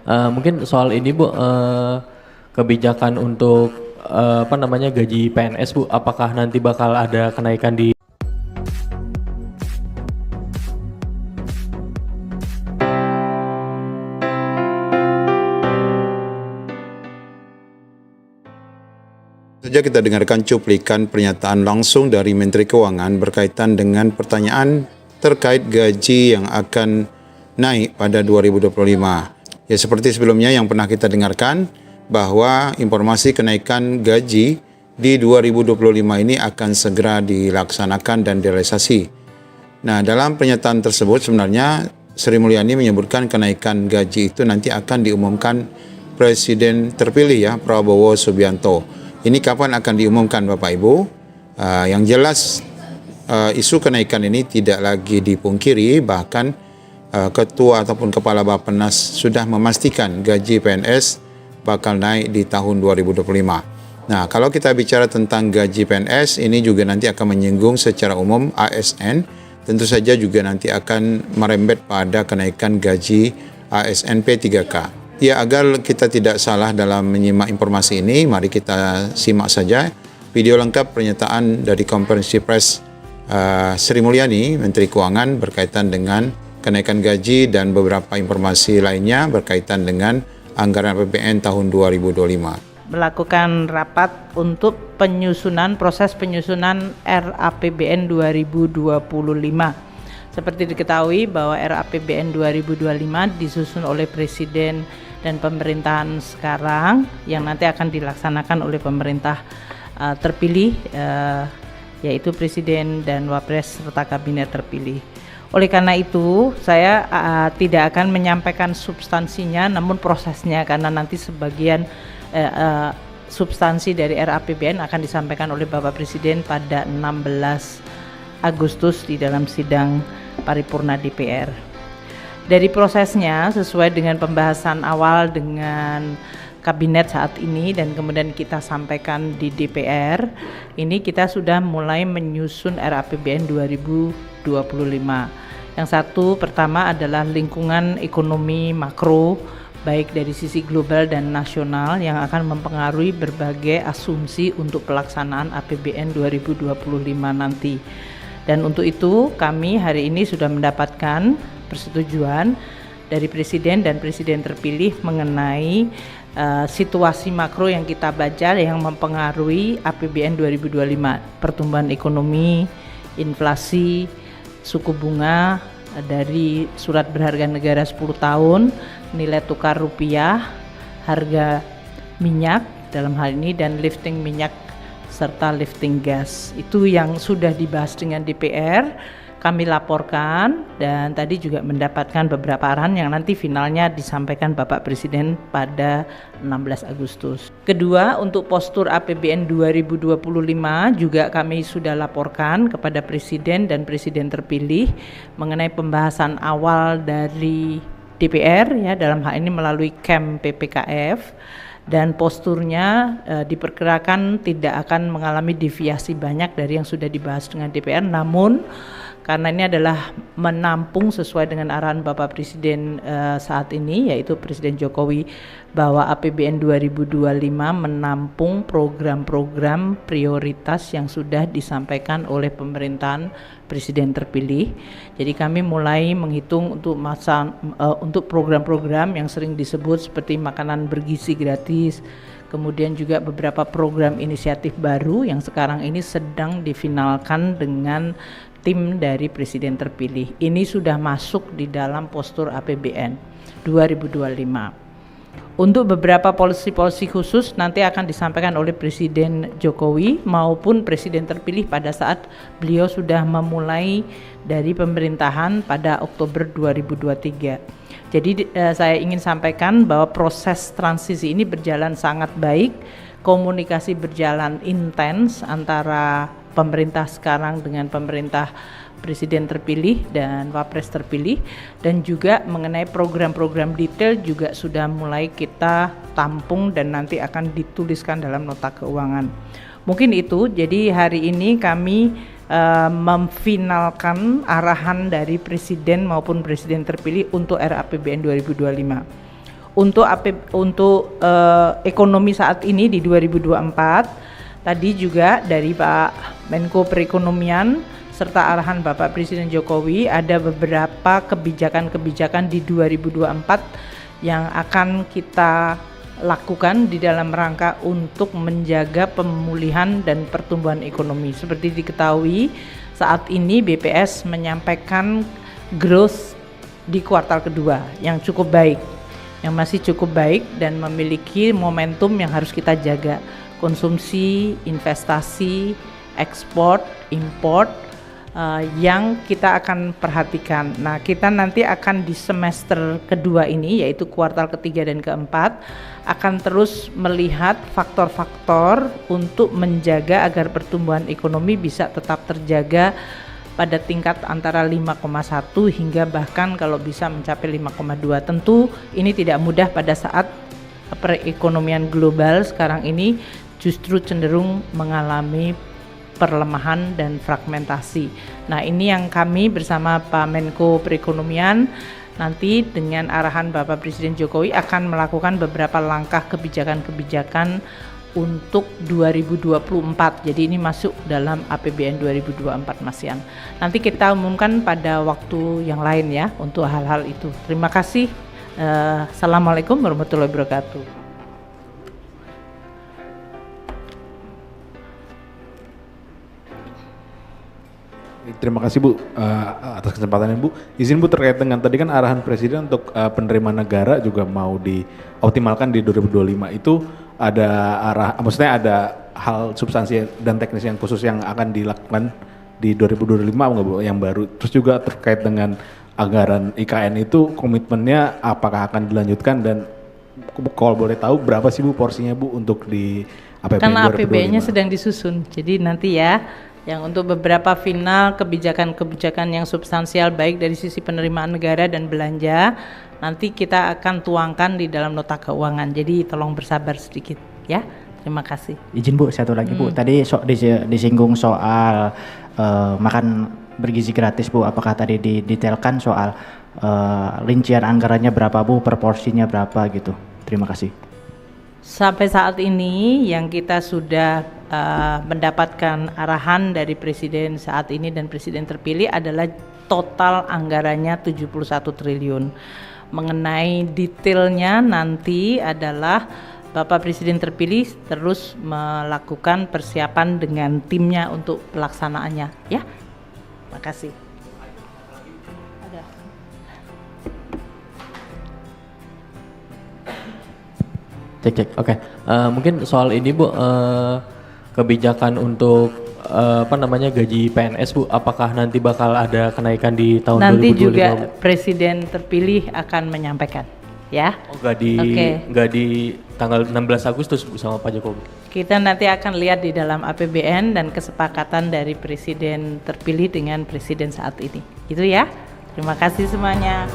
Mungkin soal ini Bu, kebijakan untuk gaji PNS Bu, apakah nanti bakal ada kenaikan di Saja kita dengarkan cuplikan pernyataan langsung dari Menteri Keuangan berkaitan dengan pertanyaan terkait gaji yang akan naik pada 2025. Ya, seperti sebelumnya yang pernah kita dengarkan bahwa informasi kenaikan gaji di 2025 ini akan segera dilaksanakan dan direalisasi. Nah, dalam pernyataan tersebut sebenarnya Sri Mulyani menyebutkan kenaikan gaji itu nanti akan diumumkan Presiden terpilih ya, Prabowo Subianto. Ini kapan akan diumumkan Bapak Ibu? Yang jelas isu kenaikan ini tidak lagi dipungkiri, bahkan Ketua ataupun Kepala Bappenas sudah memastikan gaji PNS bakal naik di tahun 2025. Nah, kalau kita bicara tentang gaji PNS, ini juga nanti akan menyinggung secara umum ASN, tentu saja juga nanti akan merembet pada kenaikan gaji ASN P3K. Ya, agar kita tidak salah dalam menyimak informasi ini, mari kita simak saja video lengkap pernyataan dari konferensi pers Sri Mulyani, Menteri Keuangan berkaitan dengan kenaikan gaji dan beberapa informasi lainnya berkaitan dengan anggaran APBN tahun 2025. Melakukan rapat untuk proses penyusunan RAPBN 2025. Seperti diketahui bahwa RAPBN 2025 disusun oleh Presiden dan pemerintahan sekarang yang nanti akan dilaksanakan oleh pemerintah terpilih, yaitu Presiden dan Wapres serta Kabinet terpilih. Oleh karena itu, saya tidak akan menyampaikan substansinya, namun prosesnya, karena nanti sebagian substansi dari RAPBN akan disampaikan oleh Bapak Presiden pada 16 Agustus di dalam sidang paripurna DPR. Dari prosesnya sesuai dengan pembahasan awal dengan kabinet saat ini dan kemudian kita sampaikan di DPR, ini kita sudah mulai menyusun RAPBN 2025. Yang satu pertama adalah lingkungan ekonomi makro baik dari sisi global dan nasional yang akan mempengaruhi berbagai asumsi untuk pelaksanaan APBN 2025 nanti. Dan untuk itu kami hari ini sudah mendapatkan persetujuan dari Presiden dan Presiden terpilih mengenai situasi makro yang kita baca yang mempengaruhi APBN 2025, pertumbuhan ekonomi, inflasi, suku bunga dari surat berharga negara 10 tahun, nilai tukar rupiah, harga minyak dalam hal ini dan lifting minyak serta lifting gas. Itu yang sudah dibahas dengan DPR, kami laporkan dan tadi juga mendapatkan beberapa arahan yang nanti finalnya disampaikan Bapak Presiden pada 16 Agustus. Kedua, untuk postur APBN 2025 juga kami sudah laporkan kepada Presiden dan Presiden terpilih mengenai pembahasan awal dari DPR ya, dalam hal ini melalui KEM PPKF. Dan posturnya diperkirakan tidak akan mengalami deviasi banyak dari yang sudah dibahas dengan DPR, namun karena ini adalah menampung sesuai dengan arahan Bapak Presiden saat ini, yaitu Presiden Jokowi, bahwa APBN 2025 menampung program-program prioritas yang sudah disampaikan oleh pemerintahan Presiden terpilih. Jadi kami mulai menghitung untuk program-program yang sering disebut seperti makanan bergizi gratis, kemudian juga beberapa program inisiatif baru yang sekarang ini sedang difinalkan dengan tim dari Presiden terpilih. Ini sudah masuk di dalam postur APBN 2025. Untuk beberapa polisi-polisi khusus nanti akan disampaikan oleh Presiden Jokowi maupun Presiden terpilih pada saat beliau sudah memulai dari pemerintahan pada Oktober 2023. Jadi saya ingin sampaikan bahwa proses transisi ini berjalan sangat baik, komunikasi berjalan intens antara pemerintah sekarang dengan pemerintah Presiden terpilih dan Wapres terpilih, dan juga mengenai program-program detail juga sudah mulai kita tampung dan nanti akan dituliskan dalam nota keuangan. Mungkin itu, jadi hari ini kami memfinalkan arahan dari Presiden maupun Presiden terpilih untuk RAPBN 2025. untuk ekonomi saat ini di 2024 tadi juga dari Pak Menko Perekonomian serta arahan Bapak Presiden Jokowi ada beberapa kebijakan-kebijakan di 2024 yang akan kita lakukan di dalam rangka untuk menjaga pemulihan dan pertumbuhan ekonomi. Seperti diketahui saat ini BPS menyampaikan growth di kuartal kedua yang cukup baik, yang masih cukup baik dan memiliki momentum yang harus kita jaga. Konsumsi, investasi, ekspor, import yang kita akan perhatikan. Nah, kita nanti akan di semester kedua ini, yaitu kuartal ketiga dan keempat, akan terus melihat faktor-faktor untuk menjaga agar pertumbuhan ekonomi bisa tetap terjaga pada tingkat antara 5,1 hingga bahkan kalau bisa mencapai 5,2. Tentu ini tidak mudah pada saat perekonomian global sekarang ini justru cenderung mengalami perlemahan dan fragmentasi. Nah, ini yang kami bersama Pak Menko Perekonomian nanti dengan arahan Bapak Presiden Jokowi akan melakukan beberapa langkah kebijakan-kebijakan untuk 2024. Jadi ini masuk dalam APBN 2024 Mas Yan. Nanti kita umumkan pada waktu yang lain ya untuk hal-hal itu. Terima kasih. Assalamualaikum warahmatullahi wabarakatuh. Terima kasih Bu atas kesempatannya Bu. Izin Bu terkait dengan tadi kan arahan Presiden untuk penerimaan negara juga mau dioptimalkan di 2025 itu ada maksudnya ada hal substansi dan teknis yang khusus yang akan dilakukan di 2025 nggak Bu yang baru. Terus juga terkait dengan anggaran IKN itu komitmennya apakah akan dilanjutkan dan kalau boleh tahu berapa sih Bu porsinya Bu untuk di APBN 2025? Karena APBN-nya sedang disusun. Jadi nanti ya yang untuk beberapa final kebijakan-kebijakan yang substansial baik dari sisi penerimaan negara dan belanja nanti kita akan tuangkan di dalam nota keuangan. Jadi tolong bersabar sedikit ya. Terima kasih. Izin Bu, satu lagi Bu. Tadi disinggung soal makan bergizi gratis Bu. Apakah tadi didetailkan soal rincian anggarannya berapa Bu, per porsinya berapa gitu. Terima kasih. Sampai saat ini yang kita sudah mendapatkan arahan dari Presiden saat ini dan Presiden terpilih adalah total anggarannya 71 triliun. Mengenai detailnya nanti adalah Bapak Presiden terpilih terus melakukan persiapan dengan timnya untuk pelaksanaannya ya. Terima kasih. Cek. Oke. Mungkin soal ini Bu, kebijakan untuk gaji PNS Bu, apakah nanti bakal ada kenaikan di tahun 2025? Nanti juga Presiden terpilih akan menyampaikan ya. Oh, nggak di tanggal 16 Agustus Bu sama Pak Jokowi. Kita nanti akan lihat di dalam APBN dan kesepakatan dari Presiden terpilih dengan Presiden saat ini. Itu ya. Terima kasih semuanya.